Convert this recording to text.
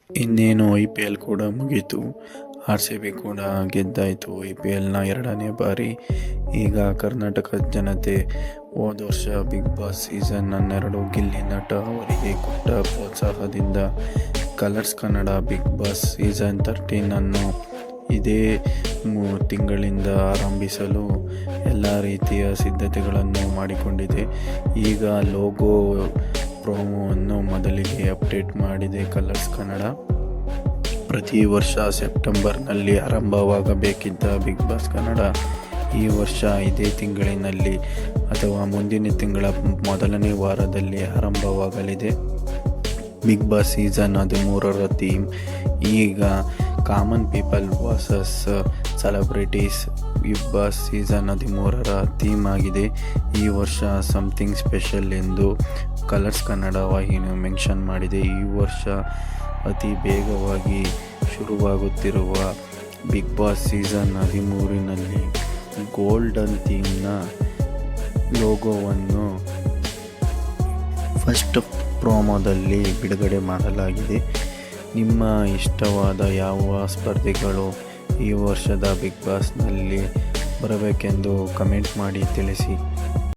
ಇನ್ನೇನು IPL ಕೂಡ ಮುಗೀತು. RCB ಕೂಡ ಗೆದ್ದಾಯಿತು IPLನ 2ನೇ ಬಾರಿ. ಈಗ ಕರ್ನಾಟಕದ ಜನತೆ ಹೋದ ವರ್ಷ ಬಿಗ್ ಬಾಸ್ ಸೀಸನ್ 12 ಗಿಲ್ಲಿ ನಟ ಅವರಿಗೆ ಕೊಟ್ಟ ಪ್ರೋತ್ಸಾಹದಿಂದ Colors Kannada Bigg Boss season 13 ಇದೇ ತಿಂಗಳಿಂದ ಆರಂಭಿಸಲು ಎಲ್ಲ ರೀತಿಯ ಸಿದ್ಧತೆಗಳನ್ನು ಮಾಡಿಕೊಂಡಿದೆ. ಈಗ ಲೋಗೋ ಪ್ರೋಮೋವನ್ನು ಮೊದಲಿಗೆ ಅಪ್ಡೇಟ್ ಮಾಡಿದೆ ಕಲರ್ಸ್ ಕನ್ನಡ. ಪ್ರತಿ ವರ್ಷ ಸೆಪ್ಟೆಂಬರ್ನಲ್ಲಿ ಆರಂಭವಾಗಬೇಕಿದ್ದ ಬಿಗ್ ಬಾಸ್ ಕನ್ನಡ ಈ ವರ್ಷ ಇದೇ ತಿಂಗಳಿನಲ್ಲಿ ಅಥವಾ ಮುಂದಿನ ತಿಂಗಳ ಮೊದಲನೇ ವಾರದಲ್ಲಿ ಆರಂಭವಾಗಲಿದೆ. ಬಿಗ್ ಬಾಸ್ ಸೀಸನ್ 13ರ ಥೀಮ್ ಈಗ common people versus celebrities. Bigg Boss season 13ರ ಥೀಮ್ ಆಗಿದೆ ಈ ವರ್ಷ ಸಮಥಿಂಗ್ ಸ್ಪೆಷಲ್ ಎಂದು ಕಲರ್ಸ್ ಕನ್ನಡ ವಾಹಿನಿಯು ಮೆನ್ಷನ್ ಮಾಡಿದೆ. ಈ ವರ್ಷ ಅತಿ ಬೇಗವಾಗಿ ಶುರುವಾಗುತ್ತಿರುವ ಬಿಗ್ ಬಾಸ್ ಸೀಸನ್ 13ನಲ್ಲಿ ಗೋಲ್ಡನ್ ಥೀಮ್ನ ಲೋಗೋವನ್ನು ಫಸ್ಟ್ ಪ್ರೋಮೋದಲ್ಲಿ ಬಿಡುಗಡೆ ಮಾಡಲಾಗಿದೆ. ನಿಮ್ಮ ಇಷ್ಟವಾದ ಯಾವ ಸ್ಪರ್ಧಿಗಳು ಈ ವರ್ಷದ ಬಿಗ್ ಬಾಸ್ನಲ್ಲಿ ಬರಬೇಕೆಂದು ಕಮೆಂಟ್ ಮಾಡಿ ತಿಳಿಸಿ.